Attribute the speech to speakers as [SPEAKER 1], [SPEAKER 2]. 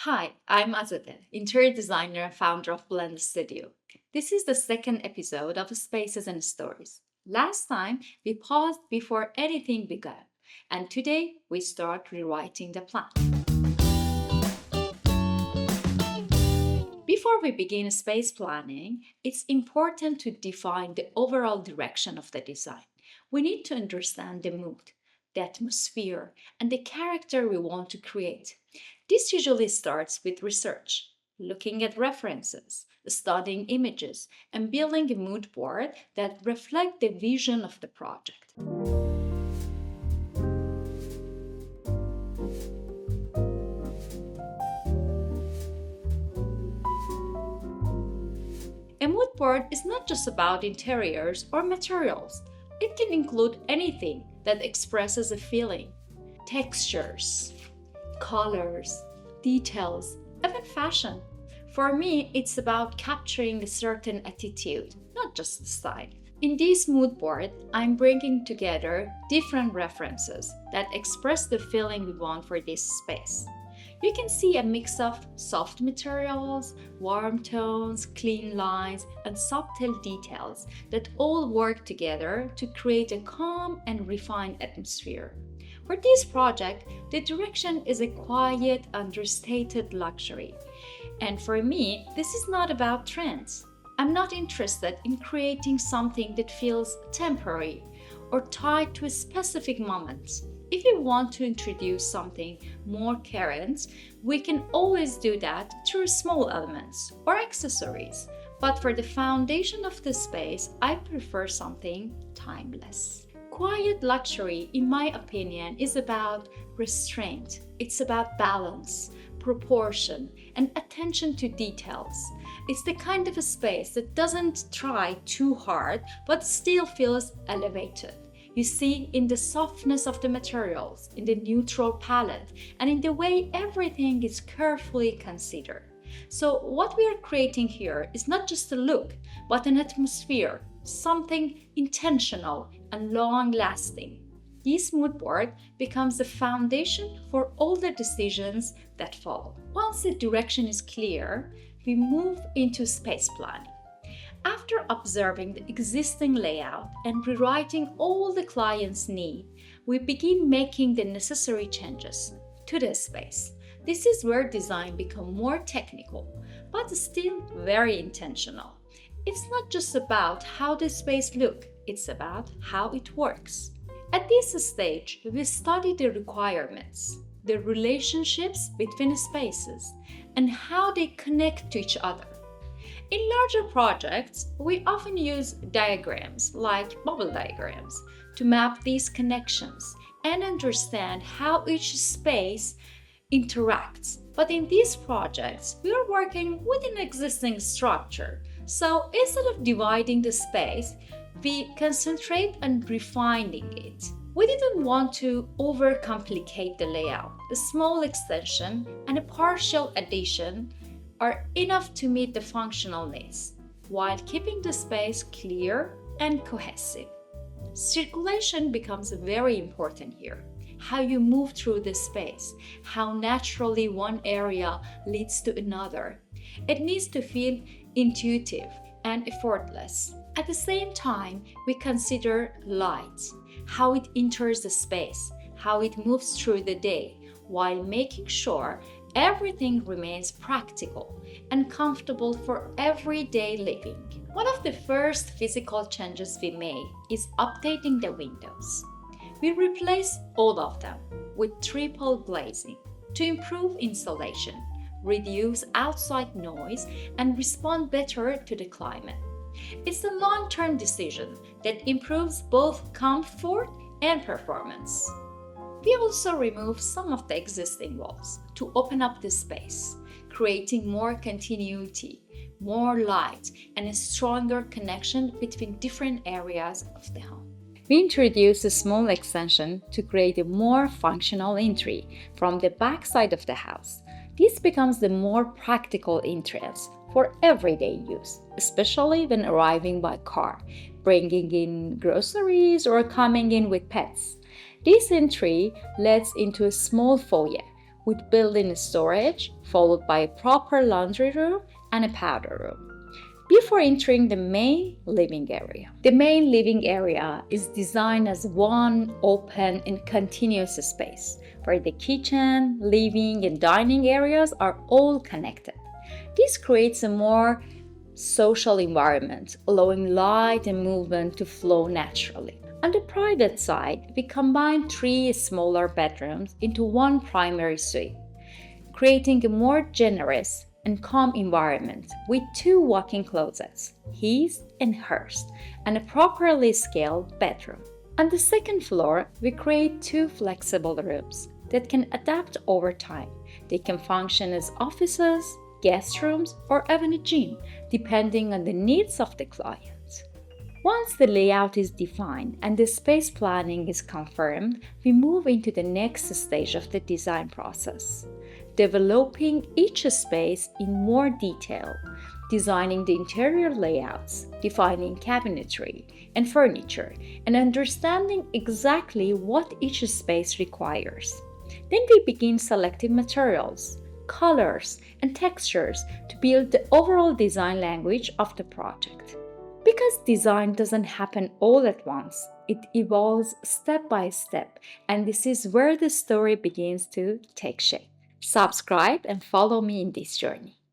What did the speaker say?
[SPEAKER 1] Hi, I'm Azadeh, interior designer and founder of Blend Studio. This is the second episode of Spaces and Stories. Last time, we paused before anything began, and today we start rewriting the plan. Before we begin space planning, it's important to define the overall direction of the design. We need to understand the mood, the atmosphere, and the character we want to create. This usually starts with research, looking at references, studying images, and building a mood board that reflect the vision of the project. A mood board is not just about interiors or materials. It can include anything that expresses a feeling, textures, colors, details, even fashion. For me, it's about capturing a certain attitude, not just the style. In this mood board, I'm bringing together different references that express the feeling we want for this space. You can see a mix of soft materials, warm tones, clean lines, and subtle details that all work together to create a calm and refined atmosphere. For this project, the direction is a quiet, understated luxury. And for me, this is not about trends. I'm not interested in creating something that feels temporary or tied to a specific moment. If we want to introduce something more current, we can always do that through small elements or accessories. But for the foundation of the space, I prefer something timeless. Quiet luxury, in my opinion, is about restraint. It's about balance, proportion, and attention to details. It's the kind of a space that doesn't try too hard but still feels elevated. You see, in the softness of the materials, in the neutral palette, and in the way everything is carefully considered. So, what we are creating here is not just a look, but an atmosphere, something intentional and long lasting. This mood board becomes the foundation for all the decisions that follow. Once the direction is clear, we move into space planning. After observing the existing layout and rewriting all the client's needs, we begin making the necessary changes to the space. This is where design becomes more technical, but still very intentional. It's not just about how the space looks, it's about how it works. At this stage, we study the requirements, the relationships between spaces, and how they connect to each other. In larger projects, we often use diagrams like bubble diagrams to map these connections and understand how each space interacts. But in these projects, we are working with an existing structure. So instead of dividing the space, we concentrate on refining it. We didn't want to overcomplicate the layout. A small extension and a partial addition are enough to meet the functional needs, while keeping the space clear and cohesive. Circulation becomes very important here. How you move through the space, how naturally one area leads to another. It needs to feel intuitive and effortless. At the same time, we consider light, how it enters the space, how it moves through the day, while making sure everything remains practical and comfortable for everyday living. One of the first physical changes we made is updating the windows. We replaced all of them with triple glazing to improve insulation, reduce outside noise, and respond better to the climate. It's a long-term decision that improves both comfort and performance. We also removed some of the existing walls to open up the space, creating more continuity, more light, and a stronger connection between different areas of the home. We introduced a small extension to create a more functional entry from the back side of the house. This becomes the more practical entrance for everyday use, especially when arriving by car, bringing in groceries, or coming in with pets. This entry leads into a small foyer with built-in storage, followed by a proper laundry room and a powder room, before entering the main living area. The main living area is designed as one open and continuous space where the kitchen, living, and dining areas are all connected. This creates a more social environment, allowing light and movement to flow naturally. On the private side, we combine 3 smaller bedrooms into one primary suite, creating a more generous and calm environment with 2 walk-in closets, his and hers, and a properly scaled bedroom. On the second floor, we create 2 flexible rooms that can adapt over time. They can function as offices, guest rooms, or even a gym, depending on the needs of the client. Once the layout is defined and the space planning is confirmed, we move into the next stage of the design process, developing each space in more detail, designing the interior layouts, defining cabinetry and furniture, and understanding exactly what each space requires. Then we begin selecting materials, colors, and textures to build the overall design language of the project. Because design doesn't happen all at once, it evolves step by step, and this is where the story begins to take shape. Subscribe and follow me in this journey.